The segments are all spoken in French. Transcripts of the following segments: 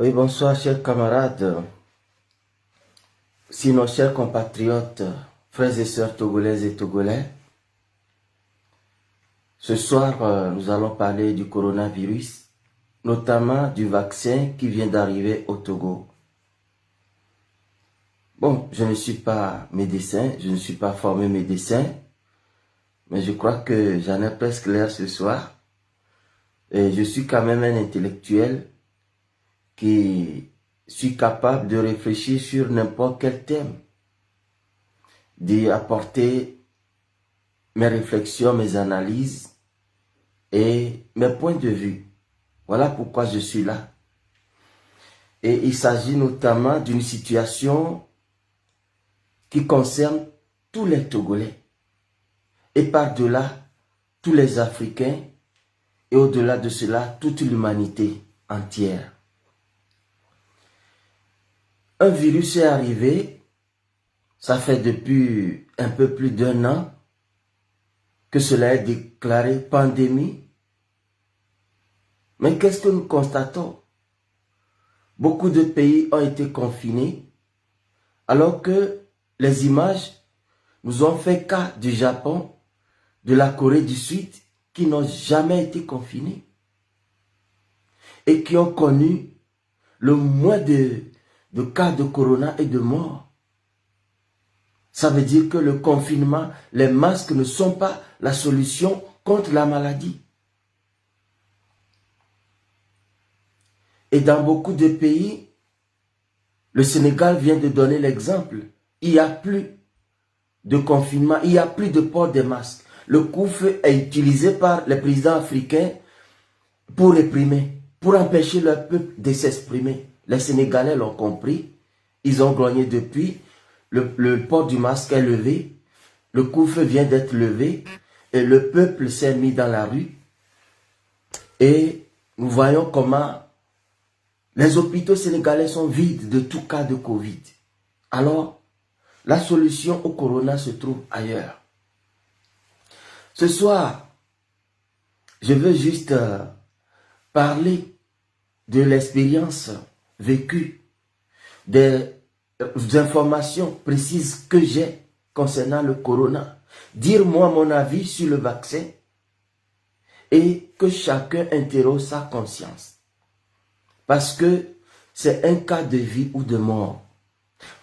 Oui, bonsoir, chers camarades, sinon chers compatriotes, frères et sœurs togolaises et togolais. Ce soir, nous allons parler du coronavirus, notamment du vaccin qui vient d'arriver au Togo. Bon, je ne suis pas médecin, je ne suis pas formé médecin, mais je crois que j'en ai presque l'air ce soir. Et je suis quand même un intellectuel qui suis capable de réfléchir sur n'importe quel thème, d'y apporter mes réflexions, mes analyses et mes points de vue. Voilà pourquoi je suis là. Et il s'agit notamment d'une situation qui concerne tous les Togolais et par-delà tous les Africains et au-delà de cela, toute l'humanité entière. Un virus est arrivé, ça fait depuis un peu plus d'1 an que cela est déclaré pandémie. Mais qu'est-ce que nous constatons? Beaucoup de pays ont été confinés, alors que les images nous ont fait cas du Japon, de la Corée du Sud, qui n'ont jamais été confinés et qui ont connu le moins de cas de corona et de morts. Ça veut dire que le confinement, les masques ne sont pas la solution contre la maladie. Et dans beaucoup de pays, le Sénégal vient de donner l'exemple. Il n'y a plus de confinement, il n'y a plus de port des masques. Le couvre-feu est utilisé par les présidents africains pour réprimer, pour empêcher leur peuple de s'exprimer. Les Sénégalais l'ont compris, ils ont grogné depuis, le port du masque est levé, le couvre-feu vient d'être levé, et le peuple s'est mis dans la rue. Et nous voyons comment les hôpitaux sénégalais sont vides de tout cas de Covid. Alors, la solution au corona se trouve ailleurs. Ce soir, je veux juste parler de l'expérience vécue, des informations précises que j'ai concernant le corona. Dire moi mon avis sur le vaccin et que chacun interroge sa conscience. Parce que c'est un cas de vie ou de mort.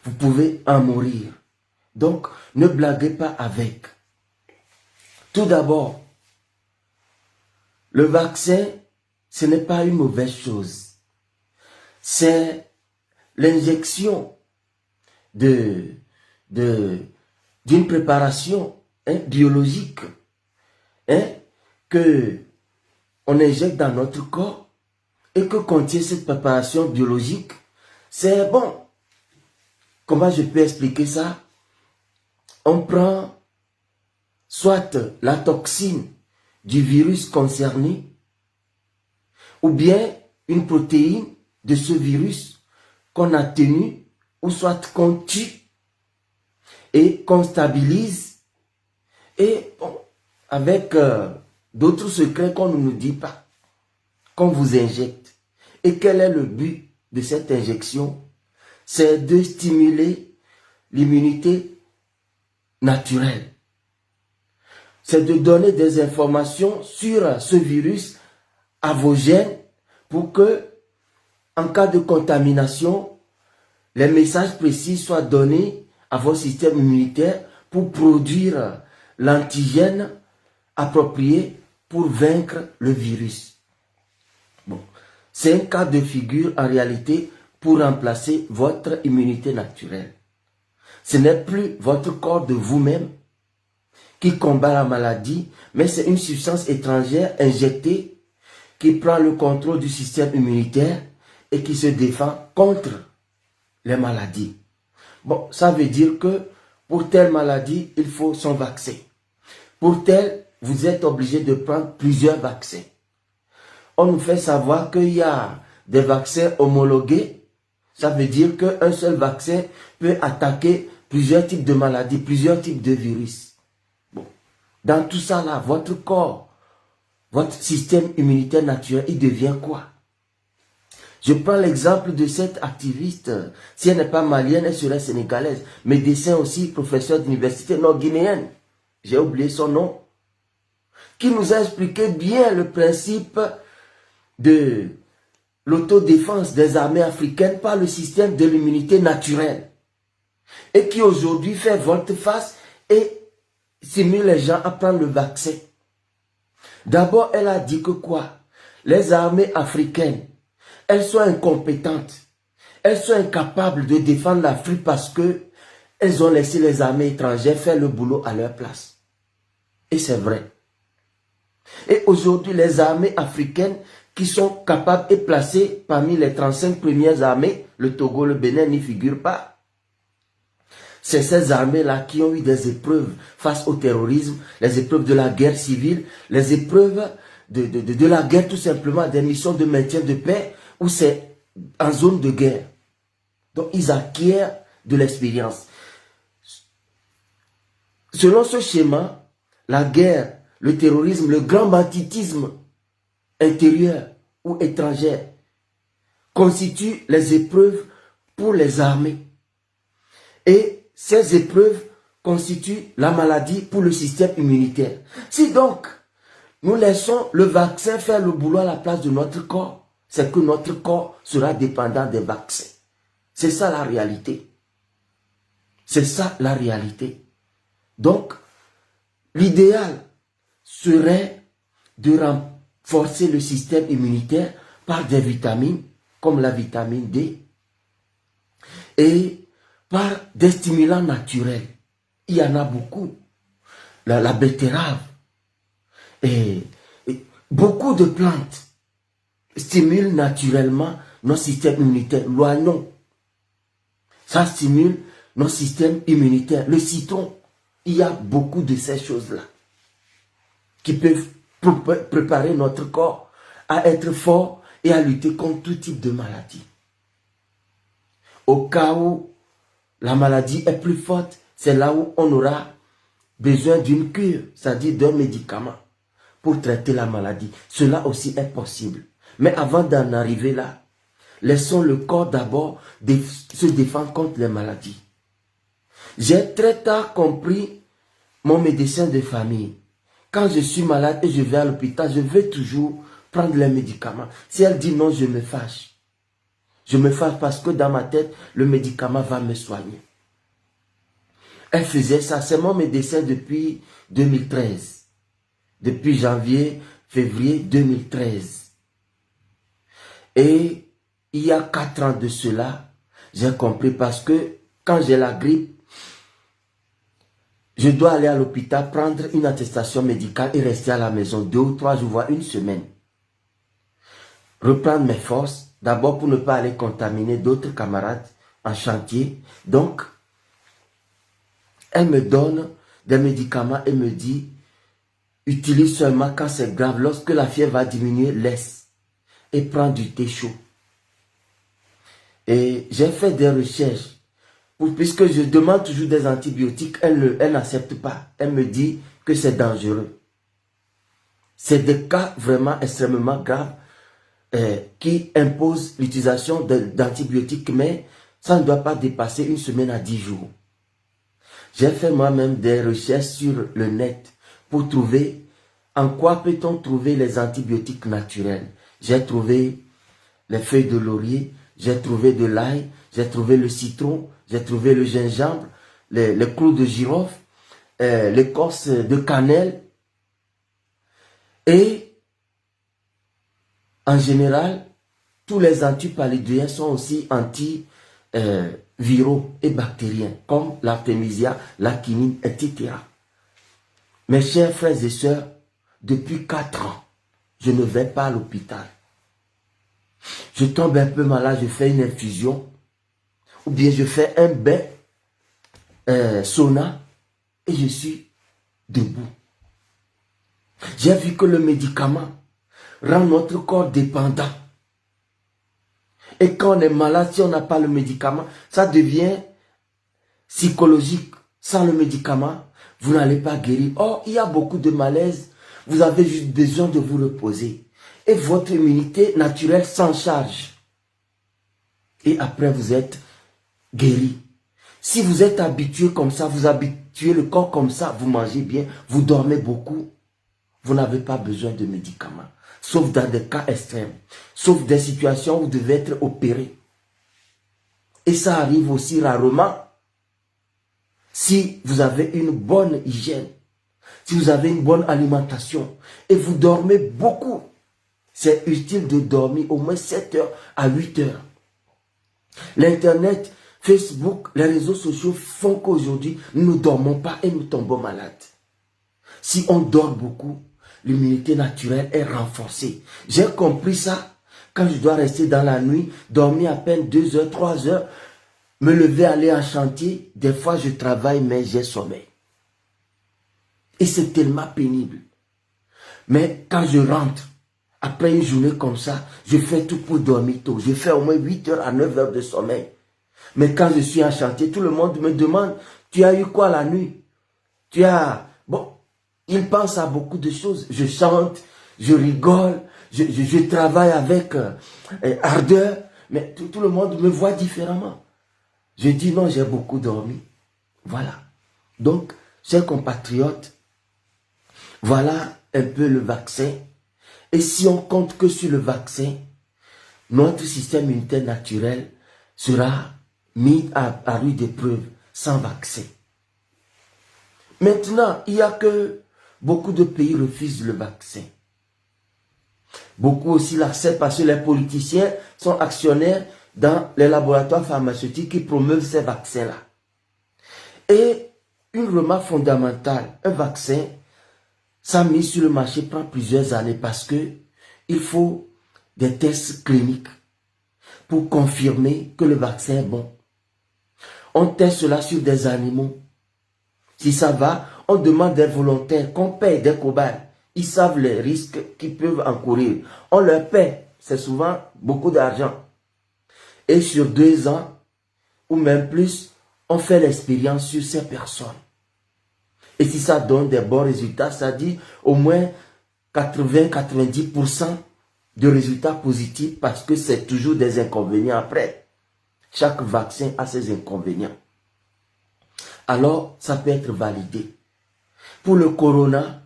Vous pouvez en mourir. Donc, ne blaguez pas avec. Tout d'abord, le vaccin, ce n'est pas une mauvaise chose. C'est l'injection d'une préparation biologique que on injecte dans notre corps et que contient cette préparation biologique. C'est bon. Comment je peux expliquer ça? On prend soit la toxine du virus concerné ou bien une protéine de ce virus qu'on atténue ou soit qu'on tue et qu'on stabilise et bon, avec d'autres secrets qu'on ne nous dit pas, qu'on vous injecte. Et quel est le but de cette injection? C'est de stimuler l'immunité naturelle. C'est de donner des informations sur ce virus à vos gènes pour que, en cas de contamination, les messages précis soient donnés à votre système immunitaire pour produire l'antigène approprié pour vaincre le virus. Bon, c'est un cas de figure en réalité pour remplacer votre immunité naturelle. Ce n'est plus votre corps de vous-même qui combat la maladie, mais c'est une substance étrangère injectée qui prend le contrôle du système immunitaire et qui se défend contre les maladies. Bon, ça veut dire que pour telle maladie, il faut son vaccin. Pour telle, vous êtes obligé de prendre plusieurs vaccins. On nous fait savoir qu'il y a des vaccins homologués. Ça veut dire qu'un seul vaccin peut attaquer plusieurs types de maladies, plusieurs types de virus. Bon. Dans tout ça là, votre corps, votre système immunitaire naturel, il devient quoi? Je prends l'exemple de cette activiste. Si elle n'est pas malienne, elle serait sénégalaise. Médecin aussi, professeur d'université, non guinéenne. J'ai oublié son nom. Qui nous a expliqué bien le principe de l'autodéfense des armées africaines par le système de l'immunité naturelle. Et qui aujourd'hui fait volte-face et simule les gens à prendre le vaccin. D'abord, elle a dit que quoi? Les armées africaines, elles sont incompétentes. Elles sont incapables de défendre l'Afrique parce que elles ont laissé les armées étrangères faire le boulot à leur place. Et c'est vrai. Et aujourd'hui, les armées africaines qui sont capables et placées parmi les 35 premières armées, le Togo, le Bénin n'y figure pas. C'est ces armées-là qui ont eu des épreuves face au terrorisme, les épreuves de la guerre civile, les épreuves de la guerre tout simplement, des missions de maintien de paix, où c'est en zone de guerre. Donc ils acquièrent de l'expérience. Selon ce schéma, la guerre, le terrorisme, le grand banditisme intérieur ou étranger constituent les épreuves pour les armées. Et ces épreuves constituent la maladie pour le système immunitaire. Si donc, nous laissons le vaccin faire le boulot à la place de notre corps, c'est que notre corps sera dépendant des vaccins. C'est ça la réalité. C'est ça la réalité. Donc, l'idéal serait de renforcer le système immunitaire par des vitamines, comme la vitamine D, et par des stimulants naturels. Il y en a beaucoup. La betterave et beaucoup de plantes stimulent naturellement notre système immunitaire. L'oignon, ça stimule notre système immunitaire. Le citron, il y a beaucoup de ces choses-là qui peuvent préparer notre corps à être fort et à lutter contre tout type de maladie. Au cas où la maladie est plus forte, c'est là où on aura besoin d'une cure, c'est-à-dire d'un médicament pour traiter la maladie. Cela aussi est possible. Mais avant d'en arriver là, laissons le corps d'abord se défendre contre les maladies. J'ai très tard compris mon médecin de famille. Quand je suis malade et je vais à l'hôpital, je veux toujours prendre les médicaments. Si elle dit non, je me fâche. Je me fâche parce que dans ma tête, le médicament va me soigner. Elle faisait ça. C'est mon médecin depuis 2013. Depuis janvier, février 2013. Et il y a 4 ans de cela, j'ai compris parce que quand j'ai la grippe, je dois aller à l'hôpital, prendre une attestation médicale et rester à la maison 2 ou 3 jours, voire une semaine. Reprendre mes forces, d'abord pour ne pas aller contaminer d'autres camarades en chantier. Donc, elle me donne des médicaments et me dit, utilise seulement quand c'est grave. Lorsque la fièvre va diminuer, laisse et prends du thé chaud. Et j'ai fait des recherches. Puisque je demande toujours des antibiotiques, elle n'accepte pas. Elle me dit que c'est dangereux. C'est des cas vraiment extrêmement graves qui imposent l'utilisation d'antibiotiques, mais ça ne doit pas dépasser 1 semaine à 10 jours. J'ai fait moi-même des recherches sur le net pour trouver en quoi peut-on trouver les antibiotiques naturels. J'ai trouvé les feuilles de laurier, j'ai trouvé de l'ail, j'ai trouvé le citron, j'ai trouvé le gingembre, les clous de girofle, l'écorce de cannelle. Et en général, tous les antipaludriens sont aussi antiviraux et bactériens, comme l'artémisia, la quinine, etc. Mes chers frères et sœurs, depuis 4 ans, je ne vais pas à l'hôpital. Je tombe un peu malade, je fais une infusion, ou bien je fais un bain sauna et je suis debout. J'ai vu que le médicament rend notre corps dépendant. Et quand on est malade, si on n'a pas le médicament, ça devient psychologique. Sans le médicament, vous n'allez pas guérir. Or, il y a beaucoup de malaise. Vous avez juste besoin de vous reposer. Et votre immunité naturelle s'en charge. et après vous êtes guéri. Si vous êtes habitué comme ça, vous habituez le corps comme ça, vous mangez bien, vous dormez beaucoup, vous n'avez pas besoin de médicaments. Sauf dans des cas extrêmes. Sauf des situations où vous devez être opéré. Et ça arrive aussi rarement si vous avez une bonne hygiène, si vous avez une bonne alimentation et vous dormez beaucoup. C'est utile de dormir au moins 7 heures à 8 heures. L'Internet, Facebook, les réseaux sociaux font qu'aujourd'hui, nous ne dormons pas et nous tombons malades. Si on dort beaucoup, l'immunité naturelle est renforcée. J'ai compris ça quand je dois rester dans la nuit, dormir à peine 2 heures, 3 heures, me lever, aller en chantier. Des fois, je travaille, mais j'ai sommeil. Et c'est tellement pénible. Mais quand je rentre, après une journée comme ça, je fais tout pour dormir tôt. Je fais au moins 8 heures à 9 heures de sommeil. Mais quand je suis en chantier, tout le monde me demande, tu as eu quoi la nuit? Tu as... Bon, ils pensent à beaucoup de choses. Je chante, je rigole, je travaille avec ardeur, mais tout le monde me voit différemment. Je dis non, j'ai beaucoup dormi. Voilà. Donc, chers compatriotes, voilà un peu le vaccin. Et si on compte que sur le vaccin, notre système immunitaire naturel sera mis à rude épreuve sans vaccin. Maintenant, il y a que beaucoup de pays refusent le vaccin. Beaucoup aussi l'acceptent parce que les politiciens sont actionnaires dans les laboratoires pharmaceutiques qui promeuvent ces vaccins-là. Et une remarque fondamentale, un vaccin, sa mise sur le marché prend plusieurs années parce que il faut des tests cliniques pour confirmer que le vaccin est bon. On teste cela sur des animaux. Si ça va, on demande des volontaires, qu'on paye des cobayes. Ils savent les risques qu'ils peuvent encourir. On leur paie, c'est souvent beaucoup d'argent. Et sur 2 ans, ou même plus, on fait l'expérience sur ces personnes. Et si ça donne des bons résultats, ça dit au moins 80-90% de résultats positifs parce que c'est toujours des inconvénients après. Chaque vaccin a ses inconvénients. Alors, ça peut être validé. Pour le corona,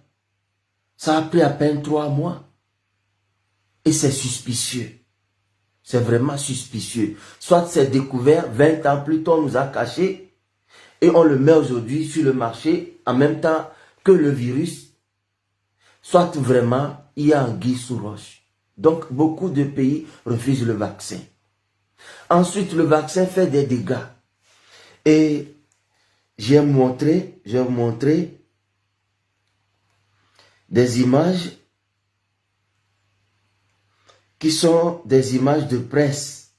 ça a pris à peine 3 mois. Et c'est suspicieux. C'est vraiment suspicieux. Soit c'est découvert 20 ans plus tôt, on nous a caché et on le met aujourd'hui sur le marché en même temps que le virus. Soit vraiment, il y a anguille sous roche. Donc, beaucoup de pays refusent le vaccin. Ensuite, le vaccin fait des dégâts. Et je vais vous montrer des images qui sont des images de presse.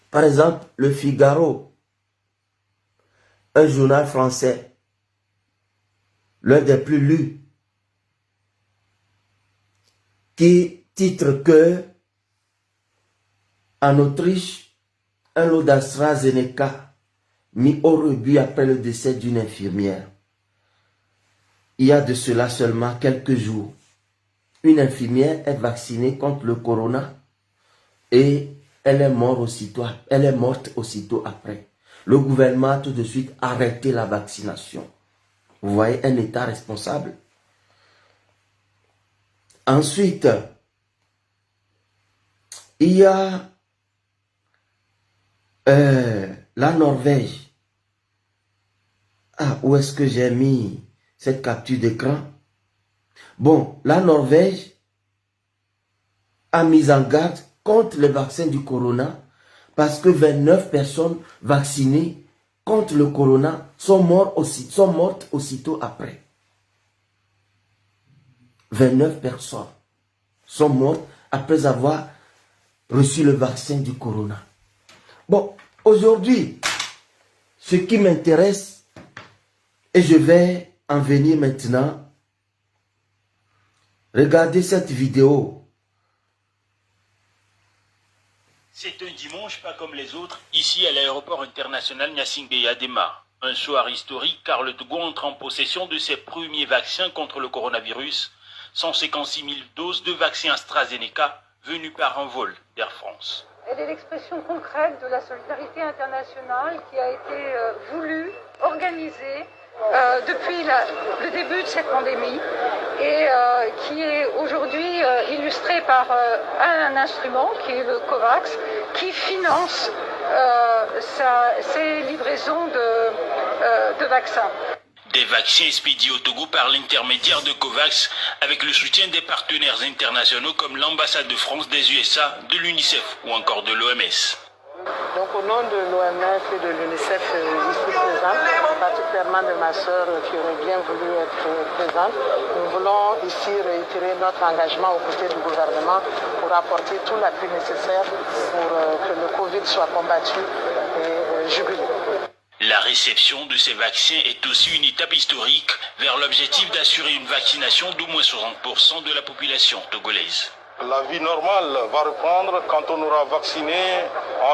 Par exemple, Le Figaro, un journal français, l'un des plus lus, qui titre que en Autriche, un lot d'AstraZeneca mis au rebut après le décès d'une infirmière. Il y a de cela seulement quelques jours. Une infirmière est vaccinée contre le corona et elle est morte aussitôt après. Le gouvernement a tout de suite arrêté la vaccination. Vous voyez, un État responsable. Ensuite, il y a la Norvège. Ah, où est-ce que j'ai mis cette capture d'écran? Bon, la Norvège a mis en garde contre le vaccin du corona parce que 29 personnes vaccinées contre le corona sont mortes aussitôt après. 29 personnes sont mortes après avoir reçu le vaccin du corona. Bon, aujourd'hui, ce qui m'intéresse, et je vais en venir maintenant, regardez cette vidéo. C'est un dimanche pas comme les autres, ici à l'aéroport international Gnassingbé Eyadema. Un soir historique car le Togo entre en possession de ses premiers vaccins contre le coronavirus. 156 000 doses de vaccins AstraZeneca venu par un vol d'Air France. Elle est l'expression concrète de la solidarité internationale qui a été voulue, organisée depuis le début de cette pandémie et qui est aujourd'hui illustrée par un instrument qui est le COVAX qui finance ces livraisons de vaccins. Des vaccins expédiés au Togo par l'intermédiaire de COVAX avec le soutien des partenaires internationaux comme l'ambassade de France, des USA, de l'UNICEF ou encore de l'OMS. Donc au nom de l'OMS et de l'UNICEF ici présente, particulièrement de ma sœur qui aurait bien voulu être présente, nous voulons ici réitérer notre engagement aux côtés du gouvernement pour apporter tout l'appui nécessaire pour que le Covid soit combattu et jugulé. La réception de ces vaccins est aussi une étape historique vers l'objectif d'assurer une vaccination d'au moins 60% de la population togolaise. La vie normale va reprendre quand on aura vacciné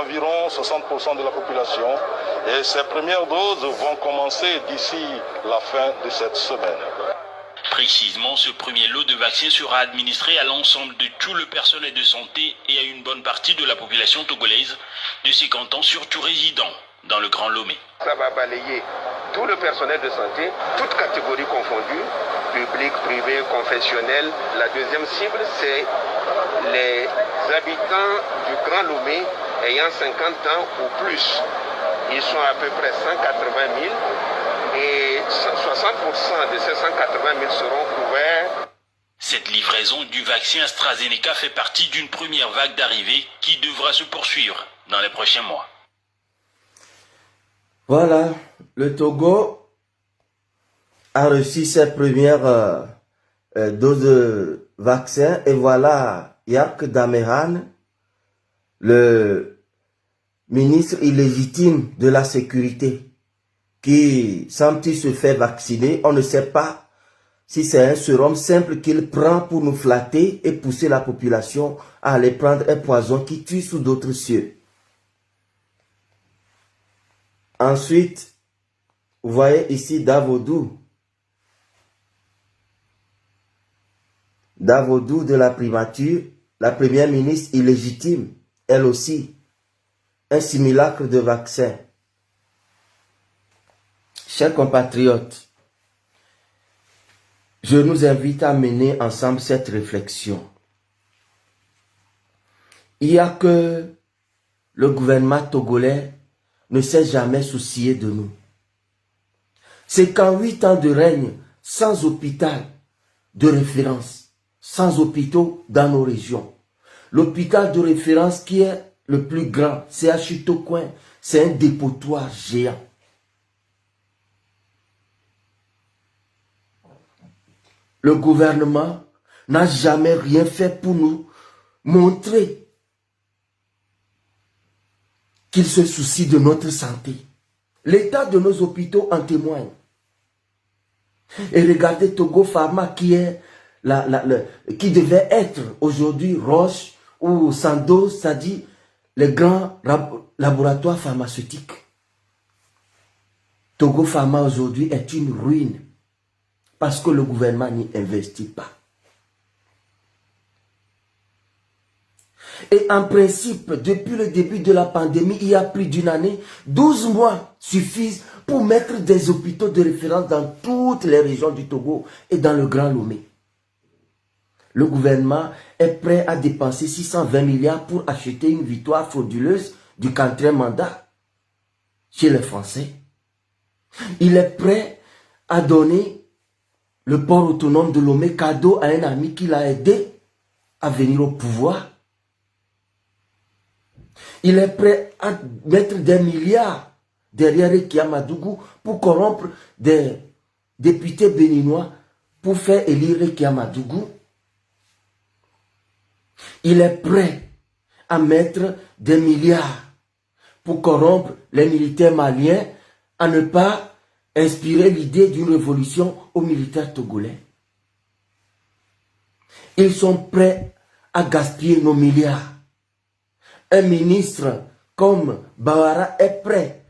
environ 60% de la population et ces premières doses vont commencer d'ici la fin de cette semaine. Précisément, ce premier lot de vaccins sera administré à l'ensemble de tout le personnel de santé et à une bonne partie de la population togolaise, de ces cantons surtout résidents dans le Grand Lomé. Ça va balayer tout le personnel de santé, toutes catégories confondues, public, privé, confessionnel. La deuxième cible, c'est les habitants du Grand Lomé ayant 50 ans ou plus. Ils sont à peu près 180 000 et 60% de ces 180 000 seront couverts. Cette livraison du vaccin AstraZeneca fait partie d'une première vague d'arrivée qui devra se poursuivre dans les prochains mois. Voilà, le Togo a reçu ses premières doses de vaccin et voilà Yak Damehan, le ministre illégitime de la sécurité, qui, semble-t-il, se fait vacciner. On ne sait pas si c'est un sérum simple qu'il prend pour nous flatter et pousser la population à aller prendre un poison qui tue sous d'autres cieux. Ensuite, vous voyez ici Davodou. Davodou de la primature, la première ministre illégitime, elle aussi, un simulacre de vaccin. Chers compatriotes, je nous invite à mener ensemble cette réflexion. Il y a que le gouvernement togolais ne s'est jamais soucié de nous. C'est qu'en 8 ans de règne, sans hôpital de référence, sans hôpitaux dans nos régions, l'hôpital de référence qui est le plus grand, c'est à Chitocoin, c'est un dépotoir géant. Le gouvernement n'a jamais rien fait pour nous montrer qu'il se soucie de notre santé. L'état de nos hôpitaux en témoigne. Et regardez Togo Pharma qui est qui devait être aujourd'hui Roche ou Sandoz, c'est-à-dire les grands laboratoires pharmaceutiques. Togo Pharma aujourd'hui est une ruine parce que le gouvernement n'y investit pas. Et en principe, depuis le début de la pandémie, il y a plus d'une année, 12 mois suffisent pour mettre des hôpitaux de référence dans toutes les régions du Togo et dans le Grand Lomé. Le gouvernement est prêt à dépenser 620 milliards pour acheter une victoire frauduleuse du 4e mandat chez les Français. Il est prêt à donner le port autonome de Lomé cadeau à un ami qui l'a aidé à venir au pouvoir. Il est prêt à mettre des milliards derrière Rekia Madougou pour corrompre des députés béninois pour faire élire Rekia Madougou. Il est prêt à mettre des milliards pour corrompre les militaires maliens, à ne pas inspirer l'idée d'une révolution aux militaires togolais. Ils sont prêts à gaspiller nos milliards. Un ministre comme Bawara est prêt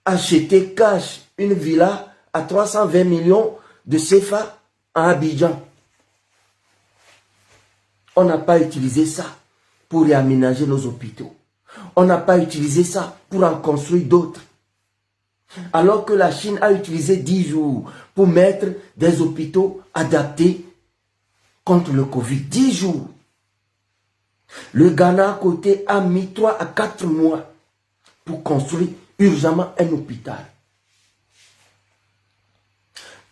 à acheter cash une villa à 320 millions de CFA à Abidjan. On n'a pas utilisé ça. pour réaménager nos hôpitaux. On n'a pas utilisé ça pour en construire d'autres. Alors que la Chine a utilisé 10 jours pour mettre des hôpitaux adaptés contre le Covid. 10 jours. Le Ghana à côté a mis 3 à 4 mois pour construire urgemment un hôpital.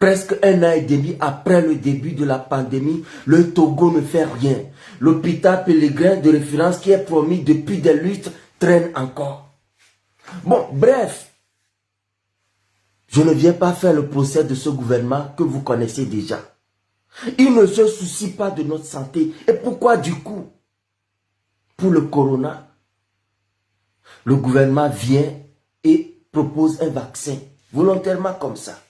Presque 1 an et demi après le début de la pandémie, le Togo ne fait rien. L'hôpital pèlerin de référence qui est promis depuis des lustres traîne encore. Bon, bref, je ne viens pas faire le procès de ce gouvernement que vous connaissez déjà. Il ne se soucie pas de notre santé. Et pourquoi du coup, pour le corona, le gouvernement vient et propose un vaccin volontairement comme ça?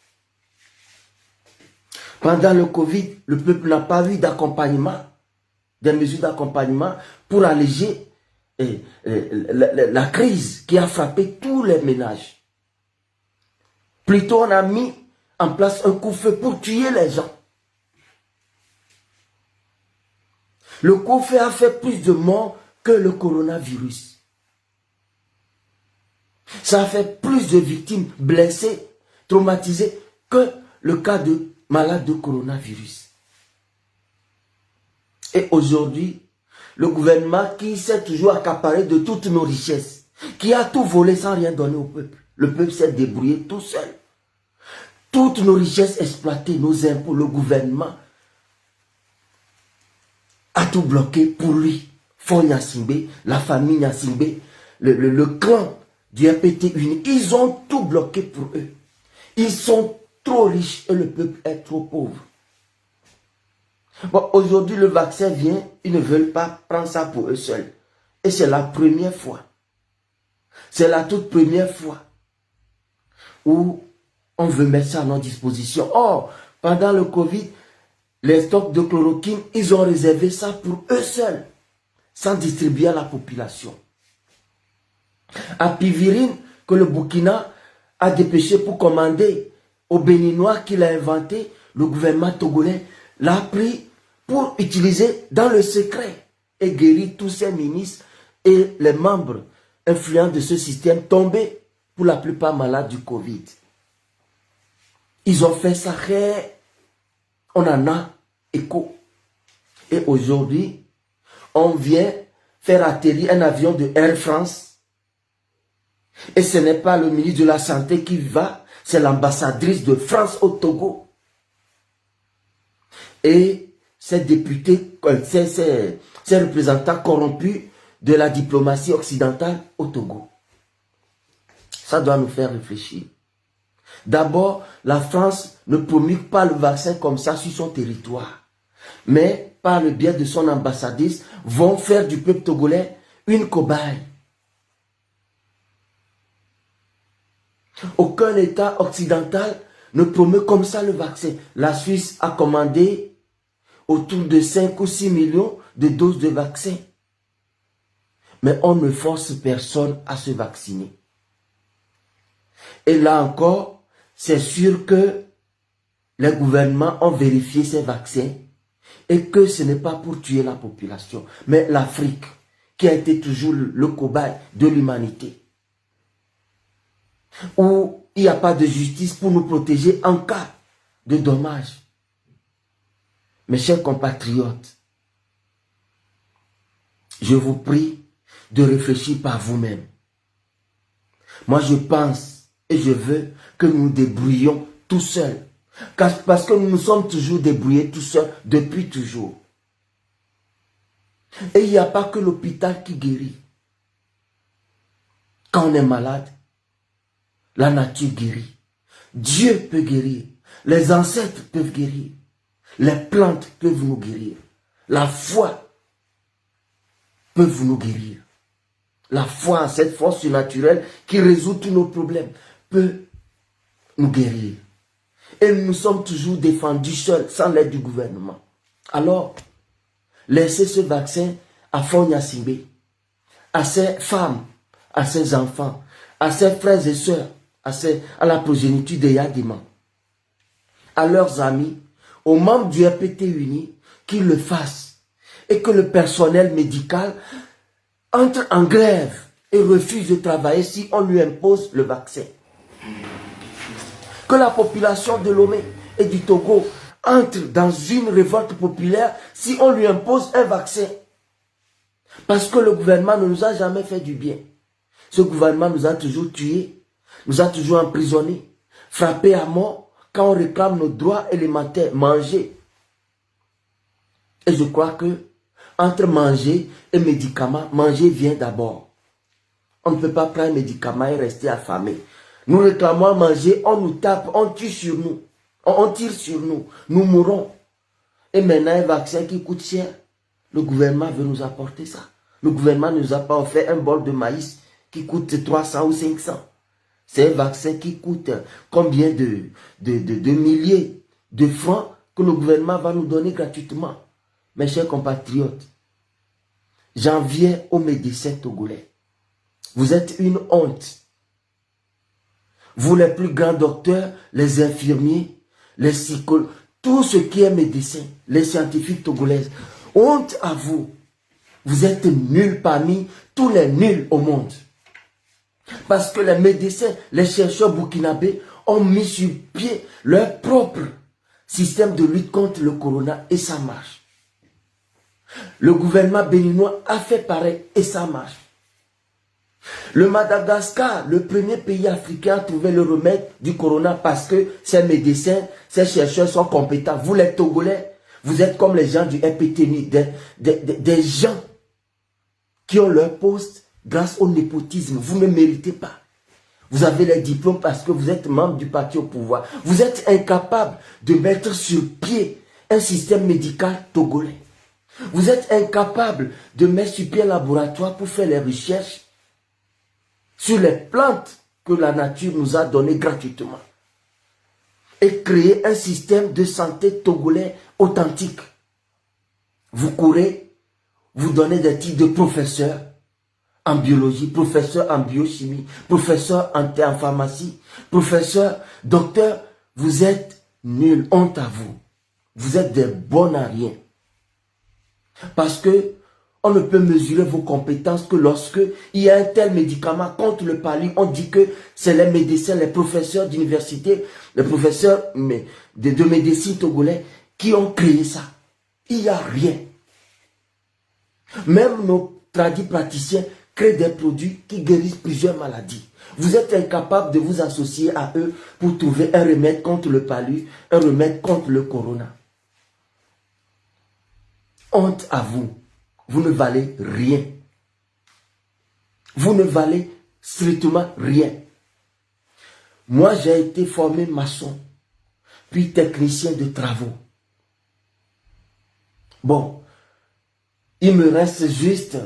Pendant le Covid, le peuple n'a pas eu d'accompagnement, des mesures d'accompagnement pour alléger la crise qui a frappé tous les ménages. Plutôt, on a mis en place un coup-feu pour tuer les gens. Le coup-feu a fait plus de morts que le coronavirus. Ça a fait plus de victimes blessées, traumatisées que le cas de malades de coronavirus. Et aujourd'hui, le gouvernement qui s'est toujours accaparé de toutes nos richesses, qui a tout volé sans rien donner au peuple. Le peuple s'est débrouillé tout seul. Toutes nos richesses exploitées, nos impôts, le gouvernement a tout bloqué pour lui. Fond Gnassingbé, la famille Gnassingbé, le clan du RPT uni, ils ont tout bloqué pour eux. Ils sont trop riches et le peuple est trop pauvre. Bon, aujourd'hui le vaccin vient, ils ne veulent pas prendre ça pour eux seuls. Et c'est la première fois. C'est la toute première fois où on veut mettre ça à notre disposition. Or, pendant le Covid, les stocks de chloroquine, ils ont réservé ça pour eux seuls, sans distribuer à la population. Apivirine, que le Burkina a dépêché pour commander au Béninois qui l'a inventé, le gouvernement togolais l'a pris pour utiliser dans le secret et guérir tous ses ministres et les membres influents de ce système tombés pour la plupart malades du Covid. Ils ont fait ça, on en a écho. Et aujourd'hui, on vient faire atterrir un avion de Air France. Et ce n'est pas le ministre de la Santé qui va, c'est l'ambassadrice de France au Togo. Et ces députés, ces représentants corrompus de la diplomatie occidentale au Togo. Ça doit nous faire réfléchir. D'abord, la France ne promulgue pas le vaccin comme ça sur son territoire. Mais, par le biais de son ambassadrice, vont faire du peuple togolais une cobaye. Aucun État occidental ne promeut comme ça le vaccin. La Suisse a commandé autour de 5 ou 6 millions de doses de vaccins. Mais on ne force personne à se vacciner. Et là encore, c'est sûr que les gouvernements ont vérifié ces vaccins et que ce n'est pas pour tuer la population, mais l'Afrique, qui a été toujours le cobaye de l'humanité, où il n'y a pas de justice pour nous protéger en cas de dommages. Mes chers compatriotes, je vous prie de réfléchir par vous-même. Moi, je pense et je veux que nous nous débrouillions tout seuls. Parce que nous nous sommes toujours débrouillés tout seuls depuis toujours. Et il n'y a pas que l'hôpital qui guérit. Quand on est malade, la nature guérit. Dieu peut guérir. Les ancêtres peuvent guérir. Les plantes peuvent nous guérir. La foi peut nous guérir. La foi en cette force surnaturelle qui résout tous nos problèmes peut nous guérir. Et nous sommes toujours défendus seuls, sans l'aide du gouvernement. Alors, laissez ce vaccin à Fond Gnassingbé, à ses femmes, à ses enfants, à ses frères et sœurs, à la progéniture de Yadiman, à leurs amis, aux membres du RPT uni, qu'ils le fassent. Et que le personnel médical entre en grève et refuse de travailler si on lui impose le vaccin. Que la population de Lomé et du Togo entre dans une révolte populaire si on lui impose un vaccin. Parce que le gouvernement ne nous a jamais fait du bien. Ce gouvernement nous a toujours tués, nous a toujours emprisonnés, frappés à mort quand on réclame nos droits élémentaires, manger. Et je crois que entre manger et médicaments, manger vient d'abord. On ne peut pas prendre un médicament et rester affamé. Nous réclamons à manger, on nous tape, on tire sur nous. On tire sur nous, nous mourrons. Et maintenant, un vaccin qui coûte cher, le gouvernement veut nous apporter ça. Le gouvernement ne nous a pas offert un bol de maïs qui coûte 300 ou 500. C'est un vaccin qui coûte combien de milliers de francs que le gouvernement va nous donner gratuitement. Mes chers compatriotes, j'en viens aux médecins togolais. Vous êtes une honte. Vous les plus grands docteurs, les infirmiers, les psychologues, tout ce qui est médecin, les scientifiques togolais, honte à vous. Vous êtes nuls parmi tous les nuls au monde. Parce que les médecins, les chercheurs burkinabés ont mis sur pied leur propre système de lutte contre le corona et ça marche. Le gouvernement béninois a fait pareil et ça marche. Le Madagascar, le premier pays africain à trouver le remède du corona parce que ses médecins, ses chercheurs sont compétents. Vous les Togolais, vous êtes comme les gens du RPTNI, des gens qui ont leur poste grâce au népotisme. Vous ne méritez pas. Vous avez les diplômes parce que vous êtes membre du parti au pouvoir. Vous êtes incapable de mettre sur pied un système médical togolais. Vous êtes incapable de mettre sur pied un laboratoire pour faire les recherches sur les plantes que la nature nous a données gratuitement. Et créer un système de santé togolais authentique. Vous courez, vous donnez des titres de professeur en biologie, professeur en biochimie, professeur en pharmacie, professeur, docteur. Vous êtes nuls, honte à vous. Vous êtes des bons à rien. Parce que on ne peut mesurer vos compétences que lorsque il y a un tel médicament contre le palu. On dit que c'est les médecins, les professeurs d'université, les professeurs de médecine togolais qui ont créé ça. Il n'y a rien. Même nos tradis praticiens créent des produits qui guérissent plusieurs maladies. Vous êtes incapable de vous associer à eux pour trouver un remède contre le palu, un remède contre le corona. Honte à vous. Vous ne valez rien. Vous ne valez strictement rien. Moi, j'ai été formé maçon, puis technicien de travaux. Bon, il me reste juste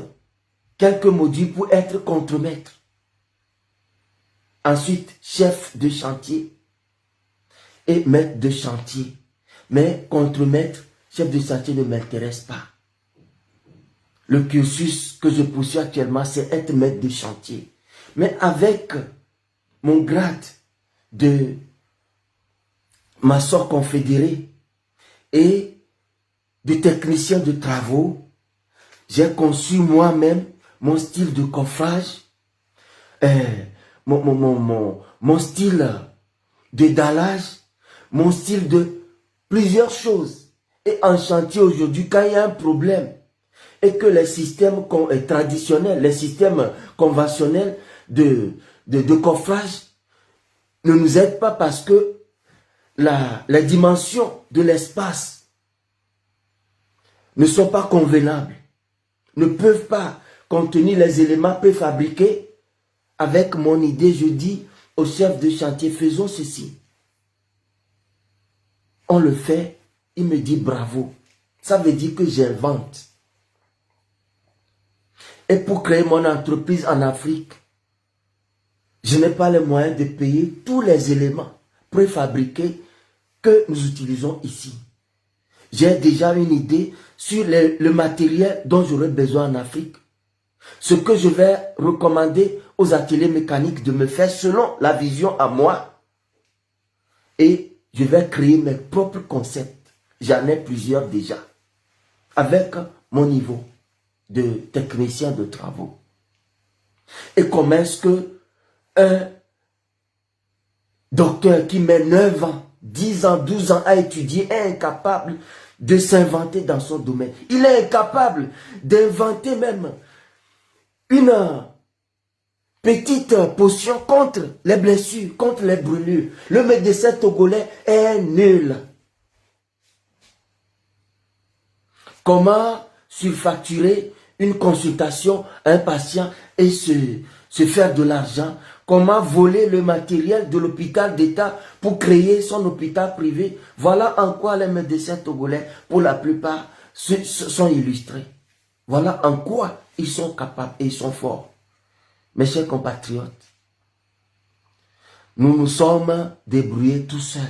quelques modules pour être contremaître. Ensuite, chef de chantier et maître de chantier. Mais contremaître, chef de chantier ne m'intéresse pas. Le cursus que je poursuis actuellement, c'est être maître de chantier. Mais avec mon grade de maçon confédéré et de technicien de travaux, j'ai conçu moi-même mon style de coffrage, mon style de dallage, mon style de plusieurs choses. Et en chantier aujourd'hui, quand il y a un problème, et que les systèmes traditionnels, les systèmes conventionnels de coffrage ne nous aident pas parce que les dimensions de l'espace ne sont pas convenables, ne peuvent pas contenir les éléments préfabriqués. Avec mon idée, je dis au chef de chantier, faisons ceci. On le fait, il me dit bravo. Ça veut dire que j'invente. Et pour créer mon entreprise en Afrique, je n'ai pas les moyens de payer tous les éléments préfabriqués que nous utilisons ici. J'ai déjà une idée sur le matériel dont j'aurai besoin en Afrique. Ce que je vais recommander aux ateliers mécaniques de me faire selon la vision à moi. Et je vais créer mes propres concepts. J'en ai plusieurs déjà. Avec mon niveau. de technicien de travaux. Et comment est-ce que un docteur qui met 9 ans, 10 ans, 12 ans à étudier est incapable de s'inventer dans son domaine? Il est incapable d'inventer même une petite potion contre les blessures, contre les brûlures. Le médecin togolais est nul. Comment surfacturer une consultation à un patient et se faire de l'argent? Comment voler le matériel de l'hôpital d'État pour créer son hôpital privé? Voilà en quoi les médecins togolais, pour la plupart, sont illustrés. Voilà en quoi ils sont capables et ils sont forts. Mes chers compatriotes, nous nous sommes débrouillés tout seuls.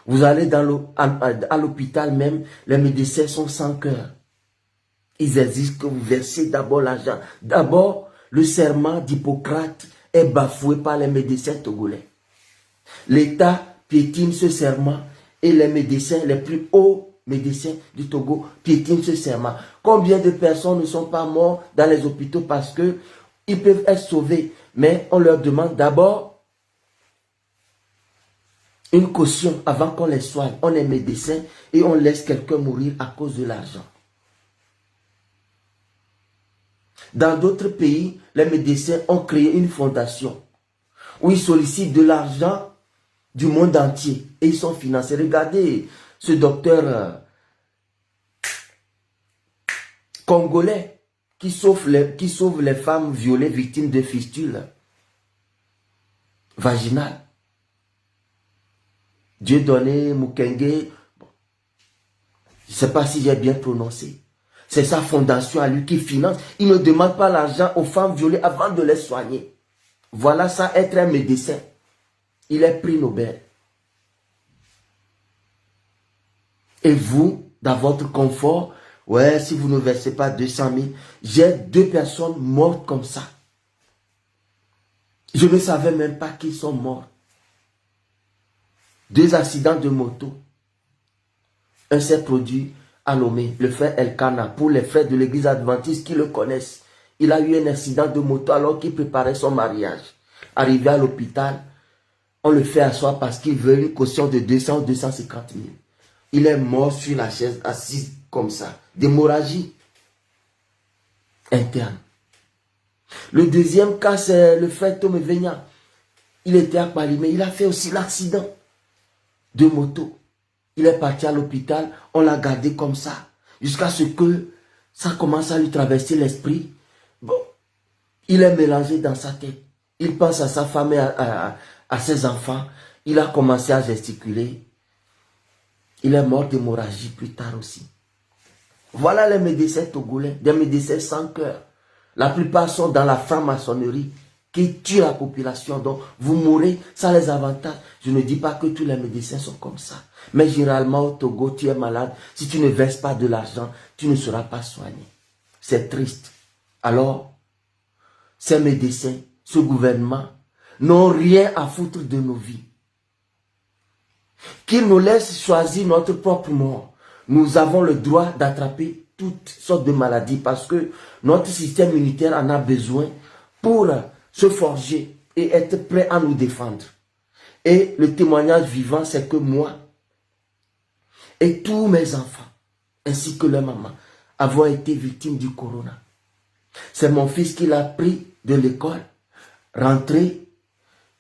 Vous allez à l'hôpital même, les médecins sont sans cœur. Ils exigent que vous versez d'abord l'argent. D'abord, le serment d'Hippocrate est bafoué par les médecins togolais. L'État piétine ce serment et les médecins, les plus hauts médecins du Togo piétinent ce serment. Combien de personnes ne sont pas mortes dans les hôpitaux parce que ils peuvent être sauvés, mais on leur demande d'abord une caution avant qu'on les soigne. On est médecin et on laisse quelqu'un mourir à cause de l'argent. Dans d'autres pays, les médecins ont créé une fondation où ils sollicitent de l'argent du monde entier et ils sont financés. Regardez ce docteur congolais qui sauve les femmes violées victimes de fistules vaginales. Dieudonné Mukwege, je ne sais pas si j'ai bien prononcé. C'est sa fondation à lui qui finance. Il ne demande pas l'argent aux femmes violées avant de les soigner. Voilà ça, être un médecin. Il est prix Nobel. Et vous, dans votre confort, ouais, si vous ne versez pas 200 000, j'ai 2 personnes mortes comme ça. Je ne savais même pas qu'ils sont morts. 2 accidents de moto. Un s'est produit à Lomé, le frère Elkana, pour les frères de l'église adventiste qui le connaissent. Il a eu un accident de moto alors qu'il préparait son mariage. Arrivé à l'hôpital, on le fait asseoir parce qu'il veut une caution de 200 ou 250 000. Il est mort sur la chaise, assis comme ça, d'hémorragie interne. Le deuxième cas, c'est le frère Tomé Venya. Il était à Paris, mais il a fait aussi l'accident de moto. Il est parti à l'hôpital, on l'a gardé comme ça, jusqu'à ce que ça commence à lui traverser l'esprit. Bon, il est mélangé dans sa tête. Il pense à sa femme et à ses enfants. Il a commencé à gesticuler. Il est mort d'hémorragie plus tard aussi. Voilà les médecins togolais, des médecins sans cœur. La plupart sont dans la franc-maçonnerie qui tue la population. Donc, vous mourrez, ça les avantage. Je ne dis pas que tous les médecins sont comme ça. Mais généralement, au Togo, tu es malade. Si tu ne verses pas de l'argent, tu ne seras pas soigné. C'est triste. Alors, ces médecins, ce gouvernement, n'ont rien à foutre de nos vies. Qu'ils nous laissent choisir notre propre mort. Nous avons le droit d'attraper toutes sortes de maladies parce que notre système immunitaire en a besoin pour se forger et être prêt à nous défendre. Et le témoignage vivant, c'est que moi et tous mes enfants, ainsi que leur maman, avons été victimes du corona. C'est mon fils qui l'a pris de l'école, rentré,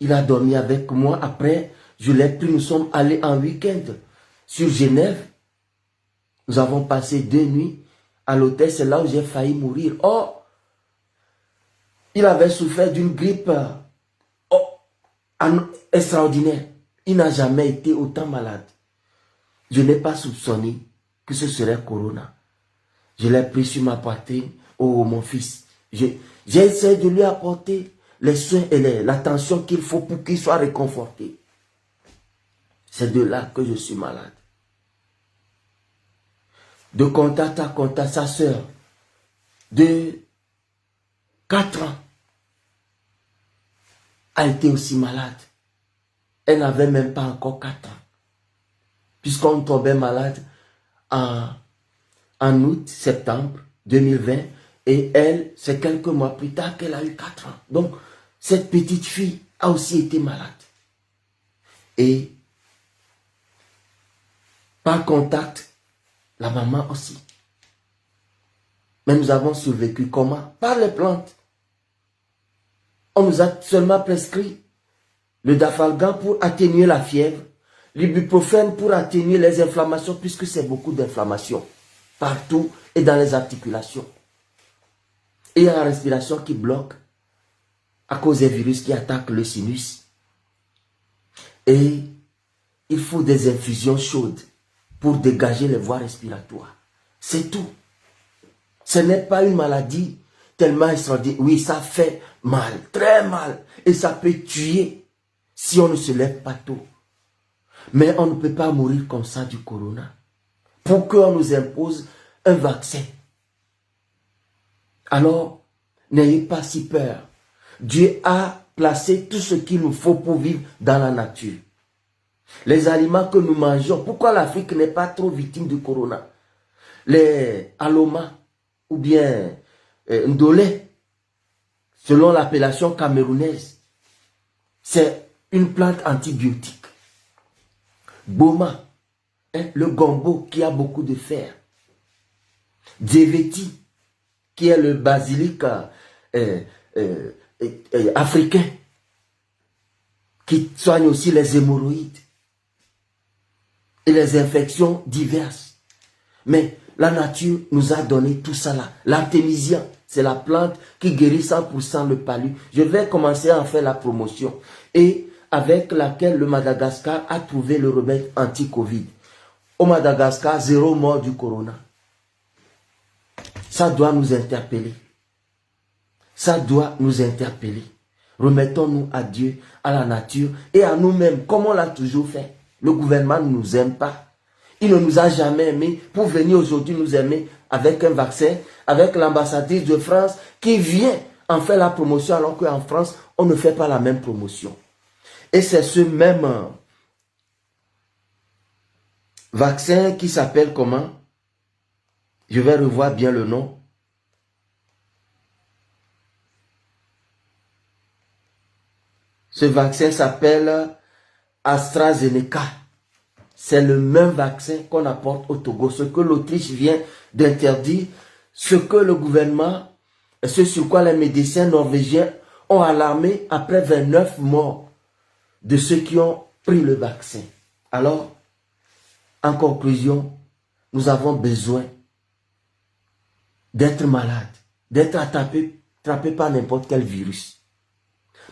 il a dormi avec moi. Après, je l'ai pris, nous sommes allés en week-end sur Genève. Nous avons passé 2 nuits à l'hôtel, c'est là où j'ai failli mourir. Oh, il avait souffert d'une grippe extraordinaire. Il n'a jamais été autant malade. Je n'ai pas soupçonné que ce serait Corona. Je l'ai pris sur ma poitrine. Oh, mon fils. J'ai essayé de lui apporter les soins et l'attention qu'il faut pour qu'il soit réconforté. C'est de là que je suis malade. De contact à contact, sa soeur, de 4 ans, a été aussi malade. Elle n'avait même pas encore 4 ans. Puisqu'on tombait malade en août, septembre, 2020. Et elle, c'est quelques mois plus tard qu'elle a eu 4 ans. Donc, cette petite fille a aussi été malade. Et par contact, la maman aussi. Mais nous avons survécu comment? Par les plantes. On nous a seulement prescrit le dafalgan pour atténuer la fièvre, l'ibuprofène pour atténuer les inflammations, puisque c'est beaucoup d'inflammations partout et dans les articulations. Et il y a la respiration qui bloque à cause des virus qui attaquent le sinus. Et il faut des infusions chaudes pour dégager les voies respiratoires. C'est tout. Ce n'est pas une maladie tellement extraordinaire. Oui, ça fait mal, très mal. Et ça peut tuer si on ne se lève pas tôt. Mais on ne peut pas mourir comme ça du corona. Pour qu'on nous impose un vaccin. Alors, n'ayez pas si peur. Dieu a placé tout ce qu'il nous faut pour vivre dans la nature. Les aliments que nous mangeons, pourquoi l'Afrique n'est pas trop victime du corona? Les alomas ou bien ndolé, selon l'appellation camerounaise, c'est une plante antibiotique. Boma, le gombo qui a beaucoup de fer. Djeveti, qui est le basilic africain, qui soigne aussi les hémorroïdes et les infections diverses. Mais la nature nous a donné tout ça là. L'artémisia, c'est la plante qui guérit 100% le palu. Je vais commencer à en faire la promotion. Et avec laquelle le Madagascar a trouvé le remède anti-Covid. Au Madagascar, 0 mort du corona. Ça doit nous interpeller. Ça doit nous interpeller. Remettons-nous à Dieu, à la nature et à nous-mêmes, comme on l'a toujours fait. Le gouvernement ne nous aime pas. Il ne nous a jamais aimés pour venir aujourd'hui nous aimer avec un vaccin, avec l'ambassadrice de France qui vient en faire la promotion alors qu'en France, on ne fait pas la même promotion. Et c'est ce même vaccin qui s'appelle comment? Je vais revoir bien le nom. Ce vaccin s'appelle AstraZeneca. C'est le même vaccin qu'on apporte au Togo. Ce que l'Autriche vient d'interdire, ce que le gouvernement, ce sur quoi les médecins norvégiens ont alarmé après 29 morts de ceux qui ont pris le vaccin. Alors, en conclusion, nous avons besoin d'être malades, d'être attrapés par n'importe quel virus.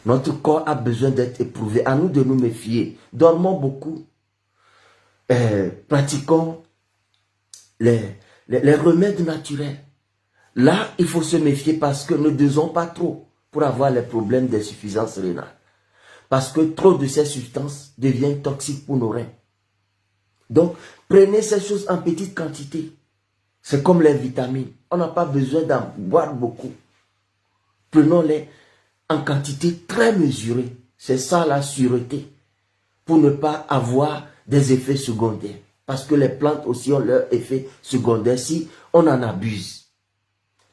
Notre corps a besoin d'être éprouvé. À nous de nous méfier. Dormons beaucoup. Pratiquons les remèdes naturels. Là, il faut se méfier parce que ne dosons pas trop pour avoir les problèmes d'insuffisance rénale. Parce que trop de ces substances deviennent toxiques pour nos reins. Donc, prenez ces choses en petite quantité. C'est comme les vitamines. On n'a pas besoin d'en boire beaucoup. Prenons-les en quantité très mesurée. C'est ça la sûreté. Pour ne pas avoir des effets secondaires. Parce que les plantes aussi ont leurs effets secondaires si on en abuse.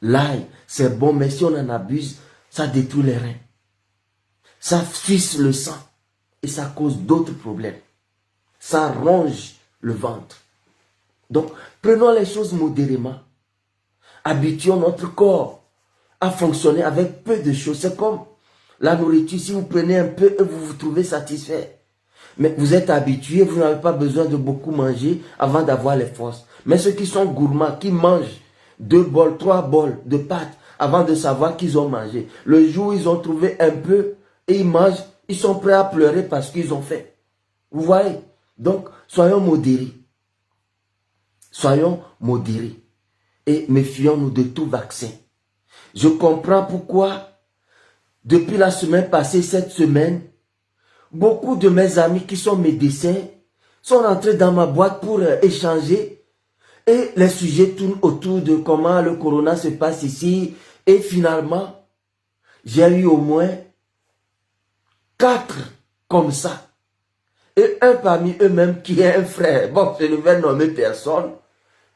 L'ail, c'est bon, mais si on en abuse, ça détruit les reins. Ça fisse le sang. Et ça cause d'autres problèmes. Ça ronge le ventre. Donc, prenons les choses modérément. Habituons notre corps à fonctionner avec peu de choses. C'est comme la nourriture. Si vous prenez un peu et vous vous trouvez satisfait. Mais vous êtes habitué, vous n'avez pas besoin de beaucoup manger avant d'avoir les forces. Mais ceux qui sont gourmands, qui mangent 2 bols, 3 bols de pâtes avant de savoir qu'ils ont mangé. Le jour où ils ont trouvé un peu et ils mangent, ils sont prêts à pleurer parce qu'ils ont faim. Vous voyez? Donc, soyons modérés. Soyons modérés. Et méfions-nous de tout vaccin. Je comprends pourquoi, depuis la semaine passée, cette semaine, beaucoup de mes amis qui sont médecins sont rentrés dans ma boîte pour échanger. Et les sujets tournent autour de comment le corona se passe ici. Et finalement, j'ai eu au moins 4 comme ça. Et un parmi eux-mêmes qui est un frère. Bon, je ne vais nommer personne.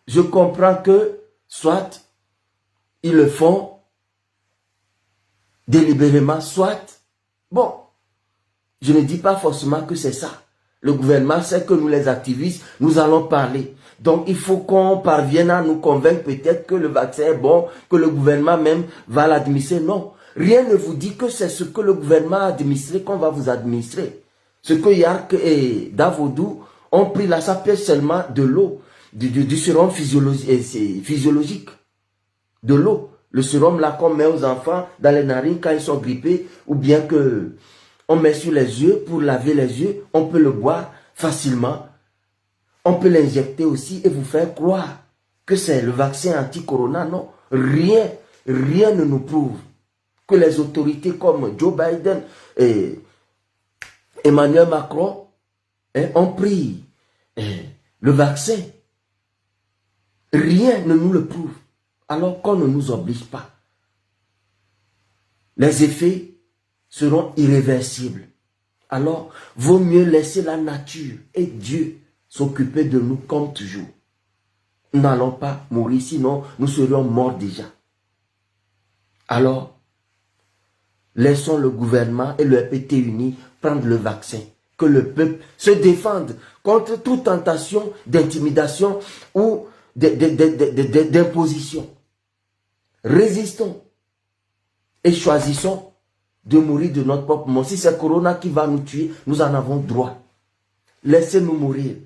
Je comprends que, soit, ils le font délibérément, soit. Bon, je ne dis pas forcément que c'est ça. Le gouvernement sait que nous, les activistes, nous allons parler. Donc, il faut qu'on parvienne à nous convaincre peut-être que le vaccin est bon, que le gouvernement même va l'administrer. Non, rien ne vous dit que c'est ce que le gouvernement a administré qu'on va vous administrer. Ce que Yark et Davodou ont pris là, ça pèse seulement de l'eau, du sérum physiologique, de l'eau. Le sérum là qu'on met aux enfants dans les narines quand ils sont grippés, ou bien que on met sur les yeux pour laver les yeux, on peut le boire facilement. On peut l'injecter aussi et vous faire croire que c'est le vaccin anti-corona. Non, rien ne nous prouve que les autorités comme Joe Biden et Emmanuel Macron ont pris le vaccin. Rien ne nous le prouve, alors qu'on ne nous oblige pas. Les effets seront irréversibles. Alors, vaut mieux laisser la nature et Dieu s'occuper de nous comme toujours. Nous n'allons pas mourir, sinon nous serions morts déjà. Alors, laissons le gouvernement et le RPT uni prendre le vaccin. Que le peuple se défende contre toute tentation d'intimidation ou d'imposition. Résistons et choisissons de mourir de notre propre mort. Si c'est Corona qui va nous tuer, nous en avons droit. Laissez-nous mourir.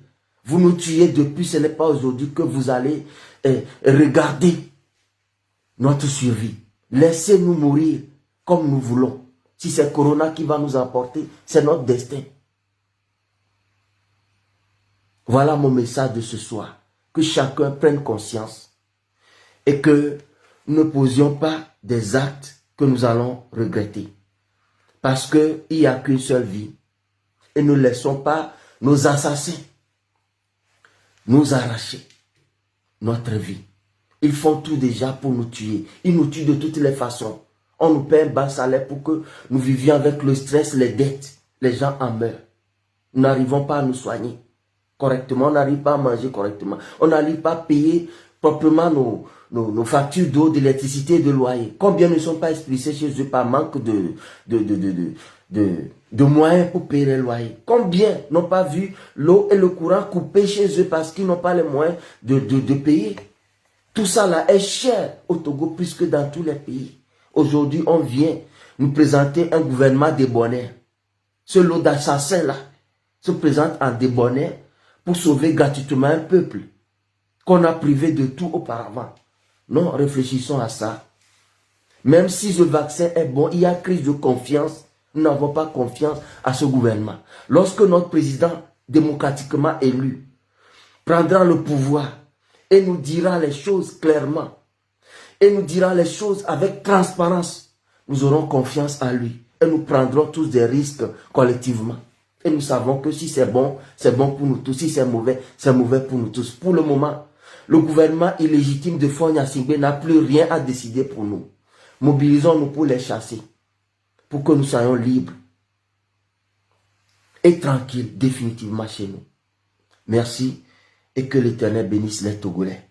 Vous nous tuez depuis, ce n'est pas aujourd'hui que vous allez regarder notre survie. Laissez-nous mourir comme nous voulons. Si c'est Corona qui va nous emporter, c'est notre destin. Voilà mon message de ce soir. Que chacun prenne conscience et que nous ne posions pas des actes que nous allons regretter. Parce qu'il n'y a qu'une seule vie. Et ne laissons pas nos assassins nous arracher notre vie. Ils font tout déjà pour nous tuer. Ils nous tuent de toutes les façons. On nous paie un bas salaire pour que nous vivions avec le stress, les dettes. Les gens en meurent. Nous n'arrivons pas à nous soigner correctement. On n'arrive pas à manger correctement. On n'arrive pas à payer proprement nos factures d'eau, d'électricité et de loyer. Combien ne sont pas expulsés chez eux par manque de moyens pour payer les loyers? Combien n'ont pas vu l'eau et le courant coupés chez eux parce qu'ils n'ont pas les moyens de payer? Tout ça là est cher au Togo plus que dans tous les pays. Aujourd'hui, on vient nous présenter un gouvernement débonnaire. Ce lot d'assassins là se présente en débonnaire pour sauver gratuitement un peuple qu'on a privé de tout auparavant. Non, réfléchissons à ça. Même si ce vaccin est bon, il y a crise de confiance. Nous n'avons pas confiance à ce gouvernement. Lorsque notre président démocratiquement élu prendra le pouvoir et nous dira les choses clairement, et nous dira les choses avec transparence, nous aurons confiance en lui et nous prendrons tous des risques collectivement. Et nous savons que si c'est bon pour nous tous. Si c'est mauvais pour nous tous. Pour le moment, le gouvernement illégitime de Faure Gnassingbé n'a plus rien à décider pour nous. Mobilisons-nous pour les chasser, pour que nous soyons libres et tranquilles définitivement chez nous. Merci et que l'Éternel bénisse les Togolais.